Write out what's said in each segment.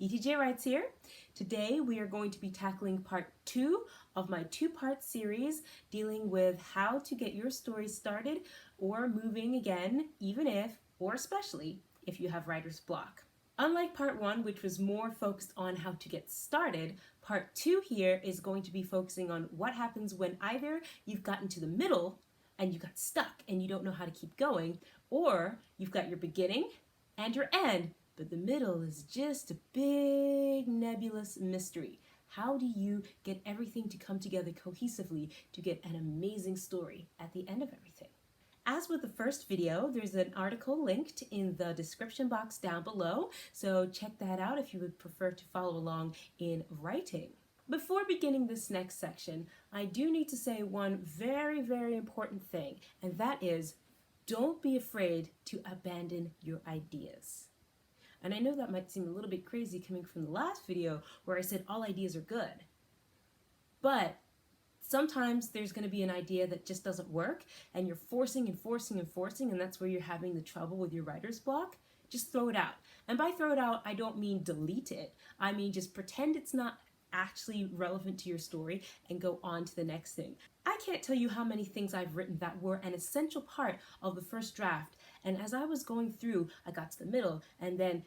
ETJ Writes here. Today we are going to be tackling part 2 of my two-part series dealing with how to get your story started or moving again, even if, or especially, if you have writer's block. Unlike part 1, which was more focused on how to get started, part 2 here is going to be focusing on what happens when either you've gotten to the middle and you got stuck and you don't know how to keep going, or you've got your beginning and your end, but the middle is just a big nebulous mystery. How do you get everything to come together cohesively to get an amazing story at the end of everything? As with the first video, there's an article linked in the description box down below, so check that out if you would prefer to follow along in writing. Before beginning this next section, I do need to say one very, very important thing, and that is, don't be afraid to abandon your ideas. And I know that might seem a little bit crazy coming from the last video where I said all ideas are good. But sometimes there's going to be an idea that just doesn't work and you're forcing and forcing and forcing, and that's where you're having the trouble with your writer's block. Just throw it out. And by throw it out, I don't mean delete it. I mean just pretend it's not actually relevant to your story and go on to the next thing. I can't tell you how many things I've written that were an essential part of the first draft, and as I was going through, I got to the middle and then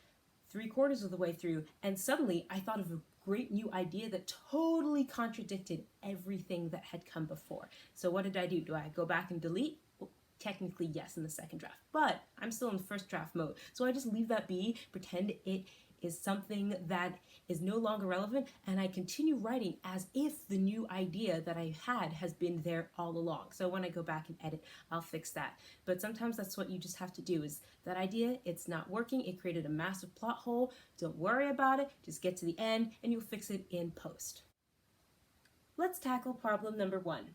3/4 of the way through, and suddenly I thought of a great new idea that totally contradicted everything that had come before. So what did I do? Do I go back and delete? Well, technically yes, in the second draft, but I'm still in the first draft mode. So I just leave that be, pretend it is something that is no longer relevant, and I continue writing as if the new idea that I had has been there all along. So when I go back and edit, I'll fix that. But sometimes that's what you just have to do, is that idea, it's not working, it created a massive plot hole, don't worry about it, just get to the end and you'll fix it in post. Let's tackle problem number 1.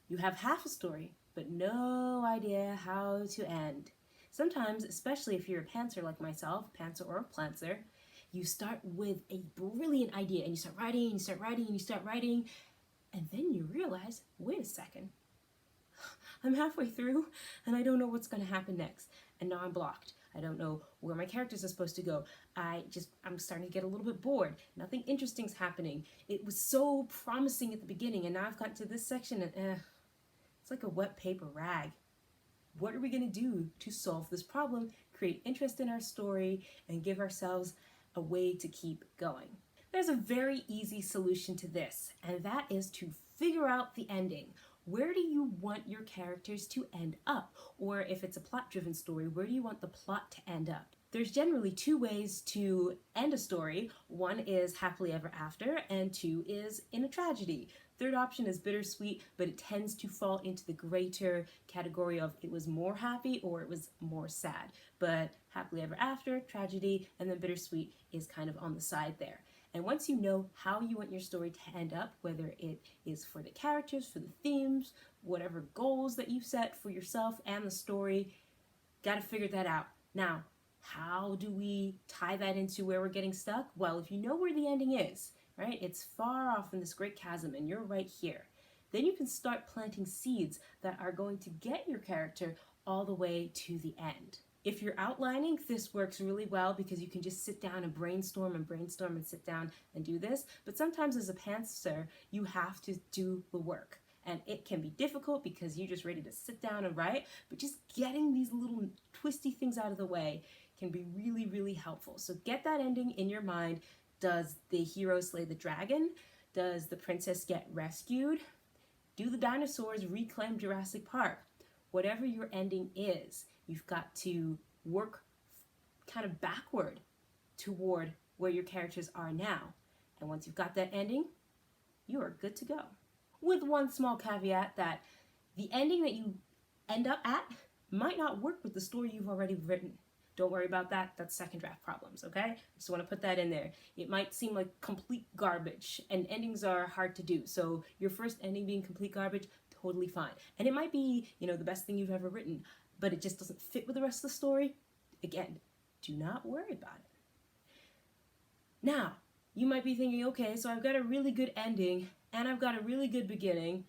You have half a story, but no idea how to end. Sometimes, especially if you're a pantser like myself, pantser or a plantser, you start with a brilliant idea and you start writing and you start writing and you start writing, and then you realize, wait a second, I'm halfway through and I don't know what's going to happen next, and now I'm blocked. I don't know where my characters are supposed to go. I'm starting to get a little bit bored. Nothing interesting's happening. It was so promising at the beginning, and now I've gotten to this section and it's like a wet paper rag. What are we going to do to solve this problem, create interest in our story, and give ourselves a way to keep going? There's a very easy solution to this, and that is to figure out the ending. Where do you want your characters to end up? Or if it's a plot-driven story, where do you want the plot to end up? There's generally 2 ways to end a story. 1 is happily ever after, and 2 is in a tragedy. Third option is bittersweet, but it tends to fall into the greater category of it was more happy or it was more sad. But happily ever after, tragedy, and then bittersweet is kind of on the side there. And once you know how you want your story to end up, whether it is for the characters, for the themes, whatever goals that you set for yourself and the story, gotta figure that out. Now, how do we tie that into where we're getting stuck? Well, if you know where the ending is, right? It's far off in this great chasm and you're right here. Then you can start planting seeds that are going to get your character all the way to the end. If you're outlining, this works really well because you can just sit down and brainstorm and sit down and do this. But sometimes as a pantser, you have to do the work. And it can be difficult because you're just ready to sit down and write, but just getting these little twisty things out of the way can be really, really helpful. So get that ending in your mind. Does the hero slay the dragon? Does the princess get rescued? Do the dinosaurs reclaim Jurassic Park? Whatever your ending is, you've got to work kind of backward toward where your characters are now. And once you've got that ending, you are good to go. With one small caveat that the ending that you end up at might not work with the story you've already written. Don't worry about that. That's second draft problems, okay? Just want to put that in there. It might seem like complete garbage, and endings are hard to do. So your first ending being complete garbage, totally fine. And it might be, the best thing you've ever written, but it just doesn't fit with the rest of the story. Again, do not worry about it. Now, you might be thinking, okay, so I've got a really good ending and I've got a really good beginning,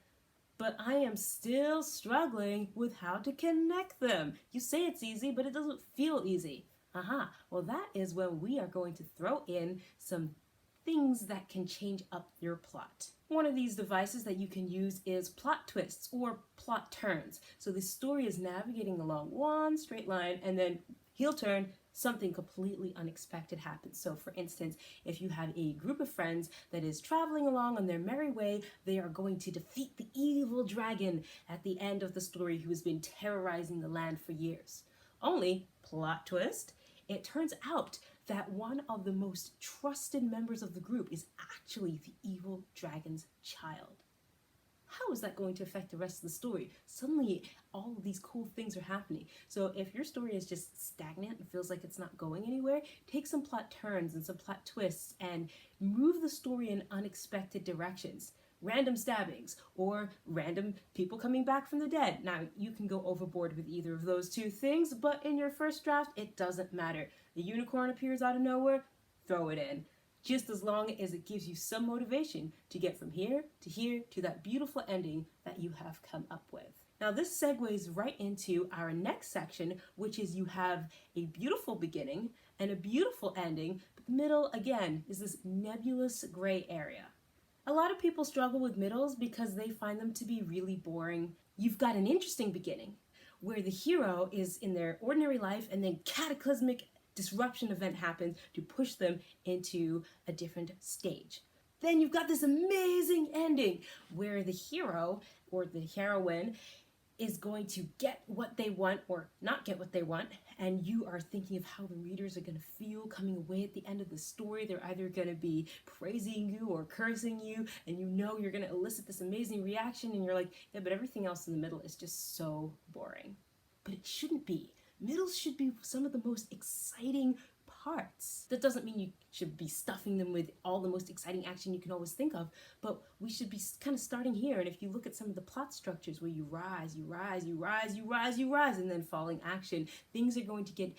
but I am still struggling with how to connect them. You say it's easy, but it doesn't feel easy. Aha, well that is when we are going to throw in some things that can change up your plot. One of these devices that you can use is plot twists or plot turns. So the story is navigating along one straight line and then heel turn, something completely unexpected happens. So for instance, if you have a group of friends that is traveling along on their merry way, they are going to defeat the evil dragon at the end of the story who has been terrorizing the land for years. Only, plot twist, it turns out that one of the most trusted members of the group is actually the evil dragon's child. How is that going to affect the rest of the story? Suddenly, all of these cool things are happening. So if your story is just stagnant and feels like it's not going anywhere, take some plot turns and some plot twists and move the story in unexpected directions. Random stabbings or random people coming back from the dead. Now, you can go overboard with either of those two things, but in your first draft, it doesn't matter. The unicorn appears out of nowhere, throw it in. Just as long as it gives you some motivation to get from here to that beautiful ending that you have come up with. Now this segues right into our next section, which is you have a beautiful beginning and a beautiful ending, but the middle, again, is this nebulous gray area. A lot of people struggle with middles because they find them to be really boring. You've got an interesting beginning where the hero is in their ordinary life and then cataclysmic disruption event happens to push them into a different stage. Then you've got this amazing ending where the hero or the heroine is going to get what they want or not get what they want, and you are thinking of how the readers are going to feel coming away at the end of the story. They're either going to be praising you or cursing you, and you know you're going to elicit this amazing reaction, and you're like, yeah, but everything else in the middle is just so boring. But it shouldn't be. Middles should be some of the most exciting parts. That doesn't mean you should be stuffing them with all the most exciting action you can always think of, but we should be kind of starting here. And if you look at some of the plot structures where you rise, and then falling action, things are going to get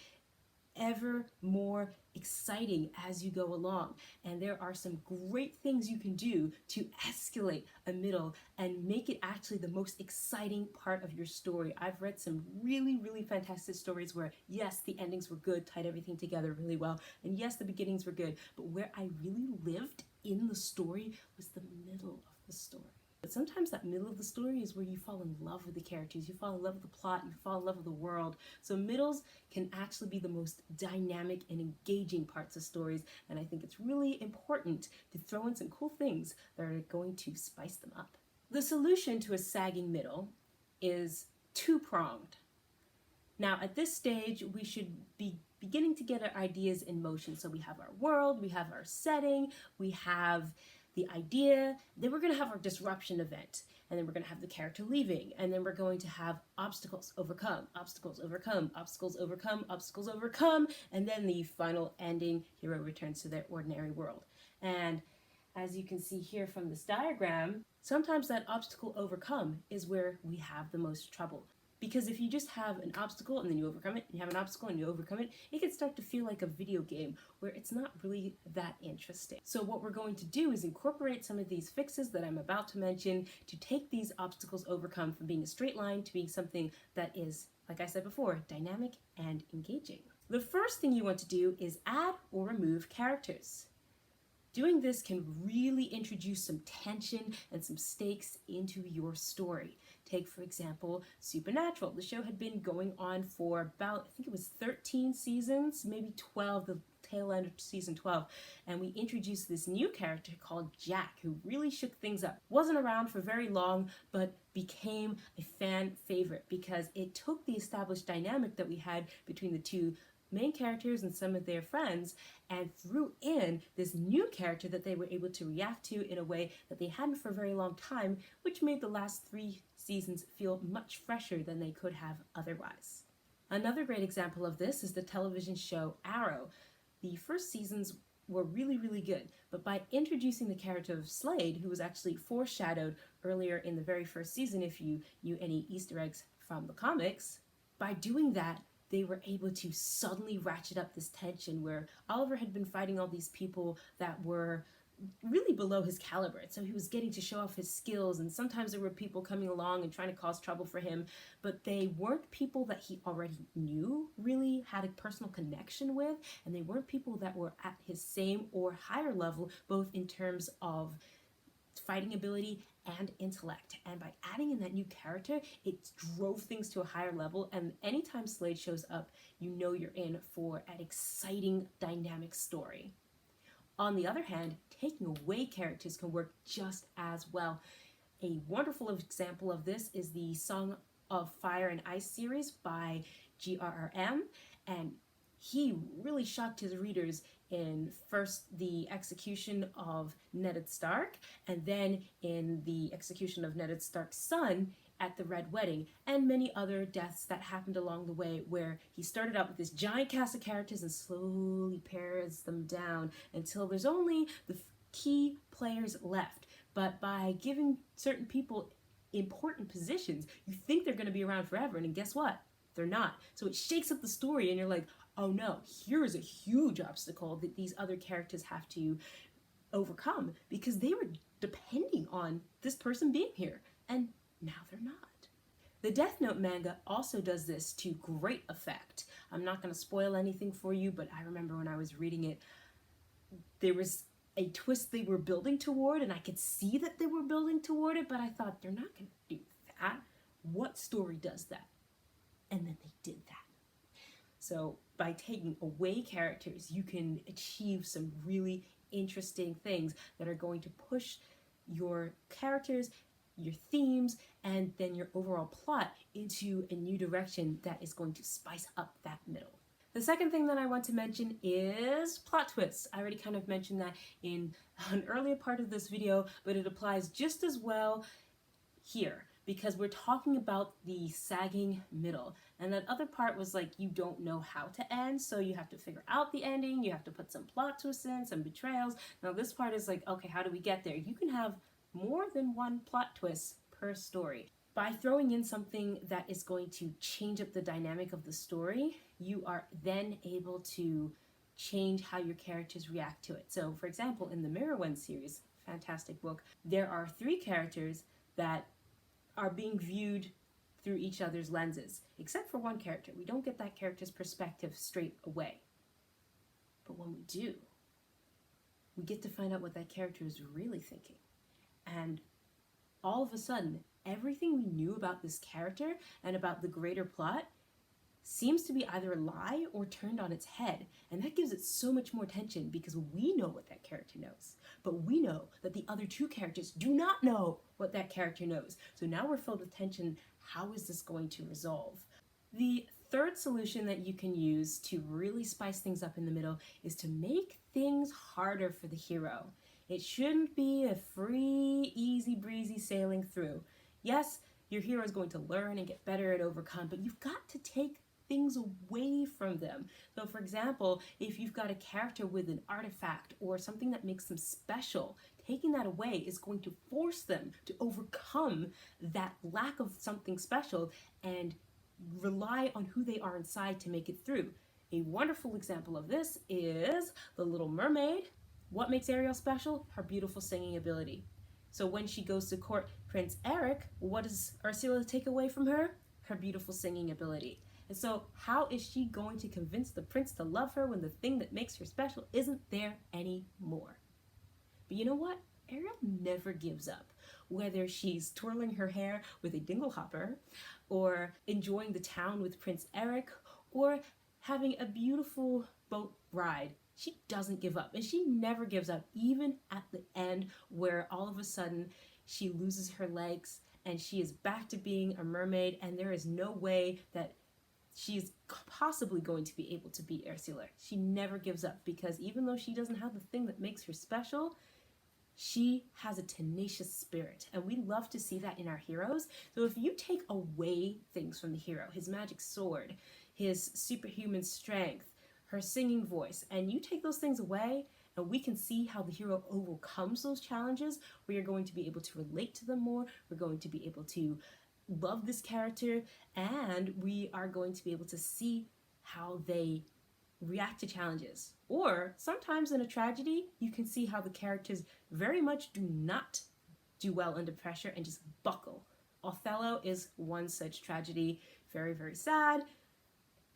ever more exciting as you go along. And there are some great things you can do to escalate a middle and make it actually the most exciting part of your story. I've read some really, really fantastic stories where, yes, the endings were good, tied everything together really well, and yes, the beginnings were good, but where I really lived in the story was the middle of the story. But sometimes that middle of the story is where you fall in love with the characters, you fall in love with the plot, you fall in love with the world. So middles can actually be the most dynamic and engaging parts of stories, and I think it's really important to throw in some cool things that are going to spice them up. The solution to a sagging middle is two-pronged. Now at this stage, we should be beginning to get our ideas in motion. So we have our world, we have our setting, we have the idea, then we're going to have our disruption event, and then we're going to have the character leaving, and then we're going to have obstacles overcome, obstacles overcome, obstacles overcome, obstacles overcome, and then the final ending, hero returns to their ordinary world. And as you can see here from this diagram, sometimes that obstacle overcome is where we have the most trouble. Because if you just have an obstacle and then you overcome it, and you have an obstacle and you overcome it, it can start to feel like a video game where it's not really that interesting. So what we're going to do is incorporate some of these fixes that I'm about to mention to take these obstacles overcome from being a straight line to being something that is, like I said before, dynamic and engaging. The first thing you want to do is add or remove characters. Doing this can really introduce some tension and some stakes into your story. Take, for example, Supernatural. The show had been going on for about, I think it was 13 seasons, maybe 12, the tail end of season 12, and we introduced this new character called Jack, who really shook things up. Wasn't around for very long, but became a fan favorite because it took the established dynamic that we had between the two main characters and some of their friends and threw in this new character that they were able to react to in a way that they hadn't for a very long time, which made the last 3 seasons feel much fresher than they could have otherwise. Another great example of this is the television show Arrow. The first seasons were really, really good, but by introducing the character of Slade, who was actually foreshadowed earlier in the very first season, if you knew any Easter eggs from the comics, by doing that, they were able to suddenly ratchet up this tension where Oliver had been fighting all these people that were really below his caliber. So he was getting to show off his skills, and sometimes there were people coming along and trying to cause trouble for him, but they weren't people that he already knew, really had a personal connection with, and they weren't people that were at his same or higher level, both in terms of fighting ability and intellect. And by adding in that new character, it drove things to a higher level, and anytime Slade shows up, you know you're in for an exciting, dynamic story. On the other hand, taking away characters can work just as well. A wonderful example of this is the Song of Fire and Ice series by GRRM, and he really shocked his readers in first the execution of Ned Stark, and then in the execution of Ned Stark's son at the Red Wedding, and many other deaths that happened along the way, where he started out with this giant cast of characters and slowly pares them down until there's only the key players left. But by giving certain people important positions, you think they're going to be around forever, and guess what? They're not. So it shakes up the story, and you're like, oh no, here's a huge obstacle that these other characters have to overcome because they were depending on this person being here, and now they're not. The Death Note manga also does this to great effect. I'm not going to spoil anything for you, but I remember when I was reading it, there was a twist they were building toward, and I could see that they were building toward it, but I thought, they're not going to do that. What story does that? And then they did that. So by taking away characters, you can achieve some really interesting things that are going to push your characters, your themes, and then your overall plot into a new direction that is going to spice up that middle. The second thing that I want to mention is plot twists. I already kind of mentioned that in an earlier part of this video, but it applies just as well here, because we're talking about the sagging middle. And that other part was like, you don't know how to end, so you have to figure out the ending, you have to put some plot twists in, some betrayals. Now this part is like, okay, how do we get there? You can have more than one plot twist per story. By throwing in something that is going to change up the dynamic of the story, you are then able to change how your characters react to it. So for example, in the Mirrorwind series, fantastic book, there are 3 characters that are being viewed through each other's lenses, except for one character. We don't get that character's perspective straight away. But when we do, we get to find out what that character is really thinking. And all of a sudden, everything we knew about this character and about the greater plot seems to be either a lie or turned on its head. And that gives it so much more tension because we know what that character knows. But we know that the other 2 characters do not know what that character knows. So now we're filled with tension. How is this going to resolve? The third solution that you can use to really spice things up in the middle is to make things harder for the hero. It shouldn't be a free, easy breezy sailing through. Yes, your hero is going to learn and get better and overcome, but you've got to take things away from them. So for example, if you've got a character with an artifact or something that makes them special, taking that away is going to force them to overcome that lack of something special and rely on who they are inside to make it through. A wonderful example of this is The Little Mermaid. What makes Ariel special? Her beautiful singing ability. So when she goes to court Prince Eric, what does Ursula take away from her? Her beautiful singing ability. And so how is she going to convince the prince to love her when the thing that makes her special isn't there anymore? But you know what? Ariel never gives up. Whether she's twirling her hair with a dinglehopper, or enjoying the town with Prince Eric, or having a beautiful boat ride, she doesn't give up. And she never gives up, even at the end where all of a sudden she loses her legs and she is back to being a mermaid, and there is no way that she's possibly going to be able to beat Ursula. She never gives up, because even though she doesn't have the thing that makes her special, she has a tenacious spirit, and we love to see that in our heroes. So if you take away things from the hero, his magic sword, his superhuman strength, her singing voice, and you take those things away, and we can see how the hero overcomes those challenges, we are going to be able to relate to them more, we're going to be able to love this character, and we are going to be able to see how they react to challenges. Or sometimes in a tragedy, you can see how the characters very much do not do well under pressure and just buckle. Othello is one such tragedy. Very, very sad.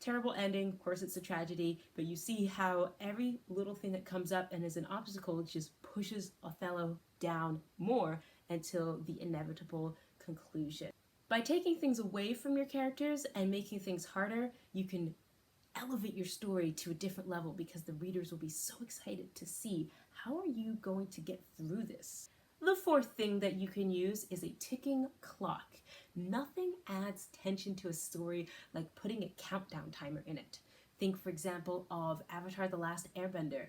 Terrible ending. Of course, it's a tragedy, but you see how every little thing that comes up and is an obstacle just pushes Othello down more until the inevitable conclusion. By taking things away from your characters and making things harder, you can elevate your story to a different level because the readers will be so excited to see how are you going to get through this. The fourth thing that you can use is a ticking clock. Nothing adds tension to a story like putting a countdown timer in it. Think, for example, of Avatar: The Last Airbender.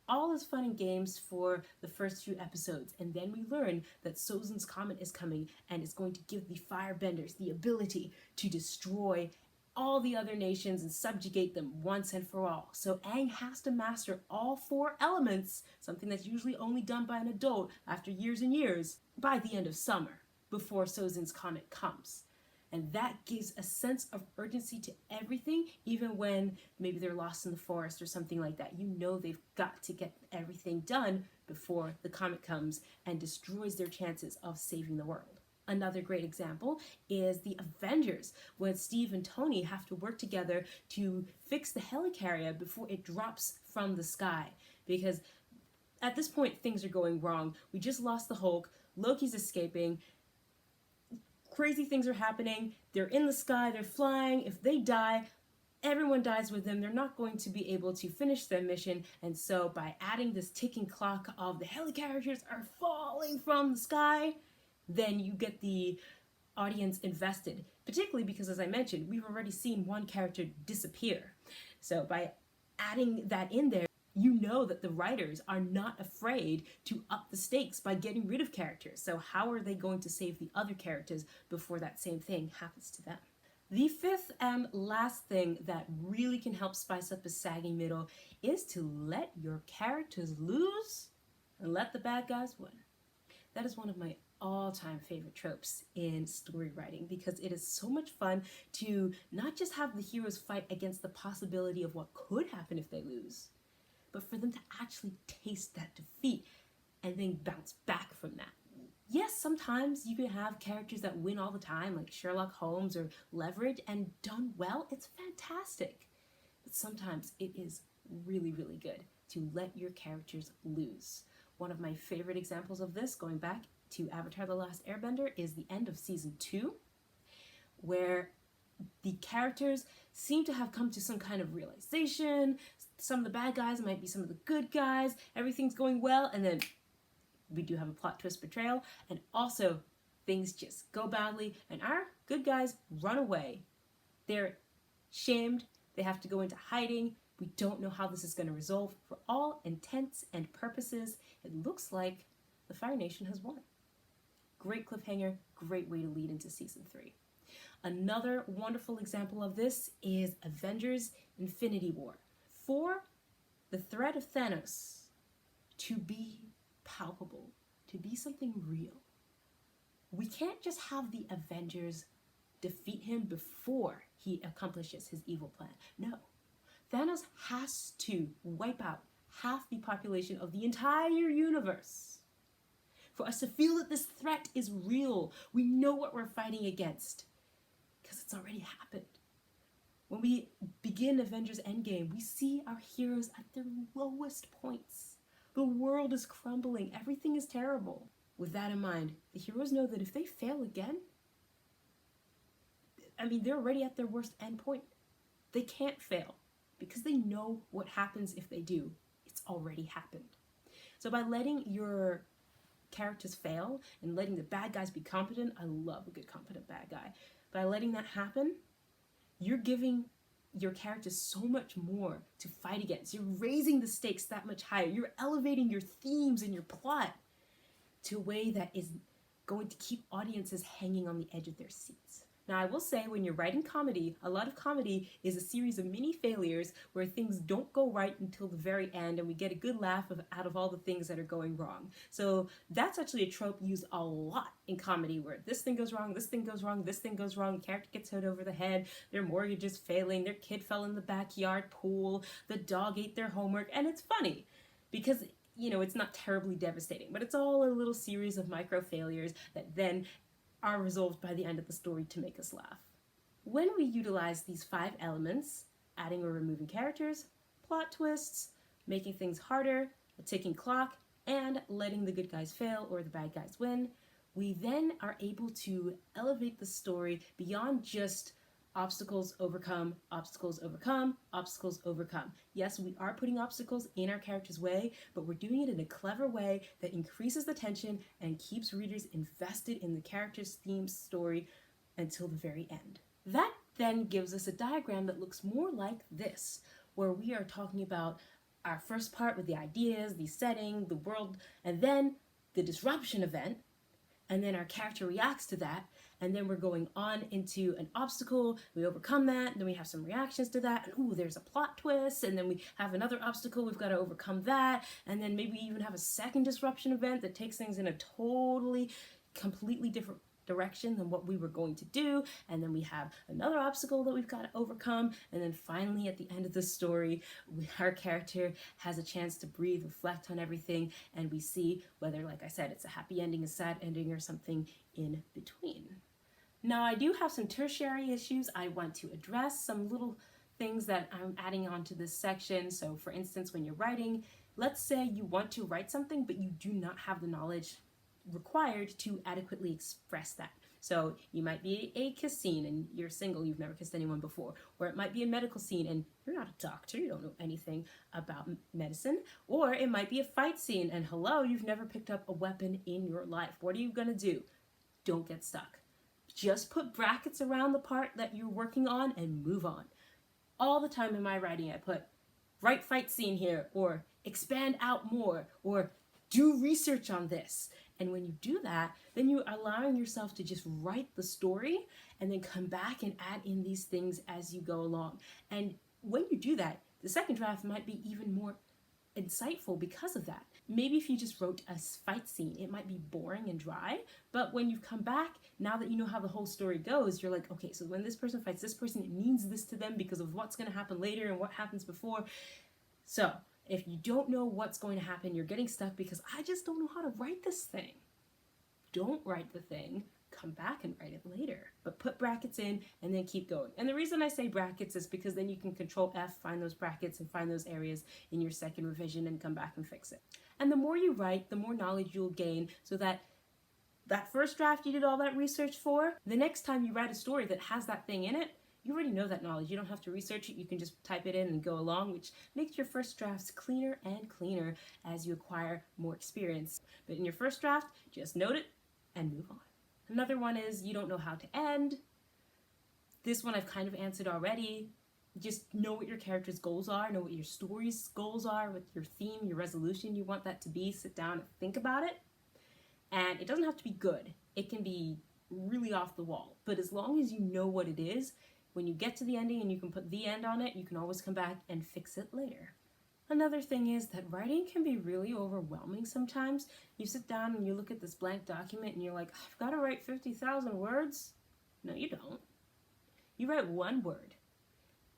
All is fun and games for the first few episodes, and then we learn that Sozin's Comet is coming and is going to give the firebenders the ability to destroy all the other nations and subjugate them once and for all. So Aang has to master all 4 elements, something that's usually only done by an adult after years and years, by the end of summer, before Sozin's Comet comes. And that gives a sense of urgency to everything, even when maybe they're lost in the forest or something like that. You know they've got to get everything done before the comet comes and destroys their chances of saving the world. Another great example is the Avengers, when Steve and Tony have to work together to fix the helicarrier before it drops from the sky. Because at this point, things are going wrong. We just lost the Hulk, Loki's escaping, crazy things are happening, they're in the sky, they're flying. If they die, everyone dies with them. They're not going to be able to finish their mission. And so by adding this ticking clock of the helicarriers are falling from the sky, then you get the audience invested, particularly because, as I mentioned, we've already seen one character disappear. So by adding that in there, you know that the writers are not afraid to up the stakes by getting rid of characters. So how are they going to save the other characters before that same thing happens to them? The fifth and last thing that really can help spice up a sagging middle is to let your characters lose and let the bad guys win. That is one of my all-time favorite tropes in story writing because it is so much fun to not just have the heroes fight against the possibility of what could happen if they lose, but for them to actually taste that defeat and then bounce back from that. Yes, sometimes you can have characters that win all the time, like Sherlock Holmes or Leverage, and done well, it's fantastic. But sometimes it is really, really good to let your characters lose. One of my favorite examples of this, going back to Avatar: The Last Airbender, is the end of season 2, where the characters seem to have come to some kind of realization. Some of the bad guys might be some of the good guys. Everything's going well, and then we do have a plot twist betrayal, and also things just go badly, and our good guys run away. They're shamed. They have to go into hiding. We don't know how this is going to resolve. For all intents and purposes, it looks like the Fire Nation has won. Great cliffhanger, great way to lead into season 3. Another wonderful example of this is Avengers: Infinity War. For the threat of Thanos to be palpable, to be something real, we can't just have the Avengers defeat him before he accomplishes his evil plan. No. Thanos has to wipe out half the population of the entire universe for us to feel that this threat is real. We know what we're fighting against because it's already happened. When we begin Avengers Endgame, we see our heroes at their lowest points. The world is crumbling. Everything is terrible. With that in mind, the heroes know that if they fail again, they're already at their worst end point. They can't fail because they know what happens if they do. It's already happened. So by letting your characters fail and letting the bad guys be competent, I love a good competent bad guy. By letting that happen, you're giving your characters so much more to fight against. You're raising the stakes that much higher. You're elevating your themes and your plot to a way that is going to keep audiences hanging on the edge of their seats. Now, I will say when you're writing comedy, a lot of comedy is a series of mini failures where things don't go right until the very end and we get a good laugh out of all the things that are going wrong. So that's actually a trope used a lot in comedy where this thing goes wrong, this thing goes wrong, this thing goes wrong, the character gets hit over the head, their mortgage is failing, their kid fell in the backyard pool, the dog ate their homework, and it's funny because it's not terribly devastating, but it's all a little series of micro failures that then are resolved by the end of the story to make us laugh. When we utilize these 5 elements, adding or removing characters, plot twists, making things harder, a ticking clock, and letting the good guys fail or the bad guys win, we then are able to elevate the story beyond just obstacles overcome, obstacles overcome, obstacles overcome. Yes, we are putting obstacles in our character's way, but we're doing it in a clever way that increases the tension and keeps readers invested in the character's theme story until the very end. That then gives us a diagram that looks more like this, where we are talking about our first part with the ideas, the setting, the world, and then the disruption event, and then our character reacts to that, and then we're going on into an obstacle, we overcome that, and then we have some reactions to that, and ooh, there's a plot twist, and then we have another obstacle, we've got to overcome that, and then maybe even have a second disruption event that takes things in a completely different direction than what we were going to do, and then we have another obstacle that we've got to overcome, and then finally at the end of the story our character has a chance to breathe, reflect on everything, and we see whether, like I said, it's a happy ending, a sad ending, or something in between. Now, I do have some tertiary issues I want to address, some little things that I'm adding on to this section. So for instance, when you're writing, let's say you want to write something but you do not have the knowledge required to adequately express that. So you might be a kiss scene and you're single, you've never kissed anyone before, or it might be a medical scene and you're not a doctor, you don't know anything about medicine, or it might be a fight scene and hello, you've never picked up a weapon in your life. What are you gonna do? Don't get stuck. Just put brackets around the part that you're working on and move on. All the time in my writing I put write fight scene here, or expand out more, or do research on this. And when you do that, then you're allowing yourself to just write the story and then come back and add in these things as you go along. And when you do that, the second draft might be even more insightful because of that. Maybe if you just wrote a fight scene, it might be boring and dry, but when you've come back, now that you know how the whole story goes, you're like, okay, so when this person fights this person, it means this to them because of what's going to happen later and what happens before. So if you don't know what's going to happen, you're getting stuck because I just don't know how to write this thing. Don't write the thing, come back and write it later. But put brackets in and then keep going. And the reason I say brackets is because then you can Control F, find those brackets and find those areas in your second revision and come back and fix it. And the more you write, the more knowledge you'll gain, so that first draft you did all that research for, the next time you write a story that has that thing in it, you already know that knowledge. You don't have to research it. You can just type it in and go along, which makes your first drafts cleaner and cleaner as you acquire more experience. But in your first draft, just note it and move on. Another one is you don't know how to end. This one I've kind of answered already. Just know what your character's goals are, know what your story's goals are, what your theme, your resolution you want that to be. Sit down and think about it. And it doesn't have to be good. It can be really off the wall. But as long as you know what it is, when you get to the ending and you can put the end on it, you can always come back and fix it later. Another thing is that writing can be really overwhelming sometimes. You sit down and you look at this blank document and you're like, I've got to write 50,000 words. No, you don't. You write one word.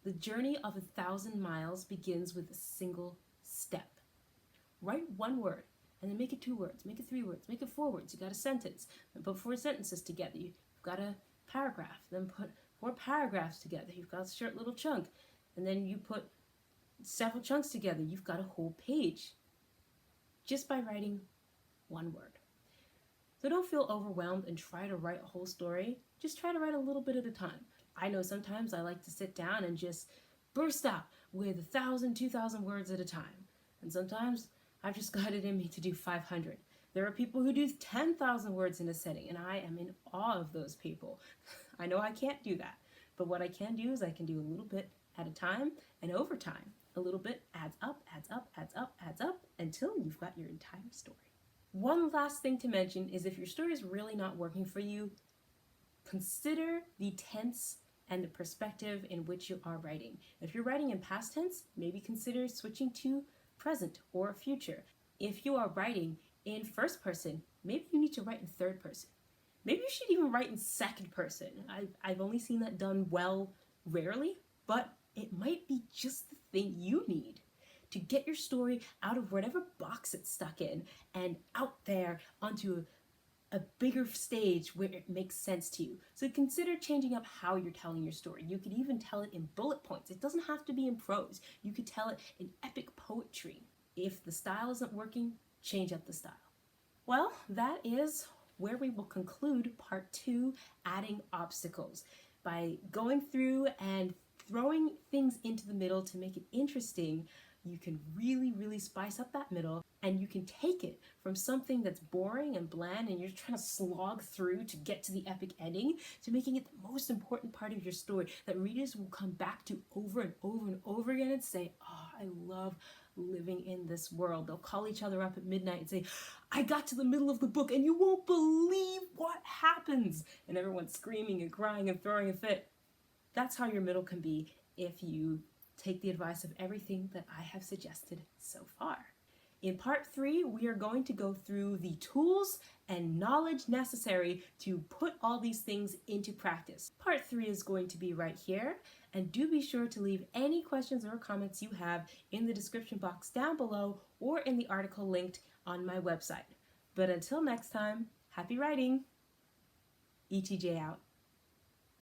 The journey of 1,000 miles begins with a single step. Write one word and then make it 2 words, make it 3 words, make it 4 words. You got a sentence, then put 4 sentences together. You've got a paragraph, then put 4 paragraphs together. You've got a short little chunk, and then you put several chunks together. You've got a whole page just by writing one word. So don't feel overwhelmed and try to write a whole story. Just try to write a little bit at a time. I know sometimes I like to sit down and just burst out with 1,000, 2,000 words at a time. And sometimes I've just got it in me to do 500. There are people who do 10,000 words in a setting, and I am in awe of those people. I know I can't do that, but what I can do is I can do a little bit at a time, and over time, a little bit adds up, adds up, adds up, adds up, until you've got your entire story. One last thing to mention is if your story is really not working for you, consider the tense and the perspective in which you are writing. If you're writing in past tense, maybe consider switching to present or future. If you are writing in first person, maybe you need to write in third person. Maybe you should even write in second person. I've only seen that done well rarely, but it might be just the thing you need to get your story out of whatever box it's stuck in and out there onto a bigger stage where it makes sense to you. So consider changing up how you're telling your story. You could even tell it in bullet points. It doesn't have to be in prose. You could tell it in epic poetry. If the style isn't working, change up the style. Well, that is where we will conclude part 2, adding obstacles. By going through and throwing things into the middle to make it interesting, you can really spice up that middle, and you can take it from something that's boring and bland and you're trying to slog through to get to the epic ending, to making it the most important part of your story that readers will come back to over and over again and say, oh, I love living in this world. They'll call each other up at midnight and say, I got to the middle of the book and you won't believe what happens. And everyone's screaming and crying and throwing a fit. That's how your middle can be if you take the advice of everything that I have suggested so far. In part 3, we are going to go through the tools and knowledge necessary to put all these things into practice. Part 3 is going to be right here, and do be sure to leave any questions or comments you have in the description box down below or in the article linked on my website. But until next time, happy writing! ETJ out.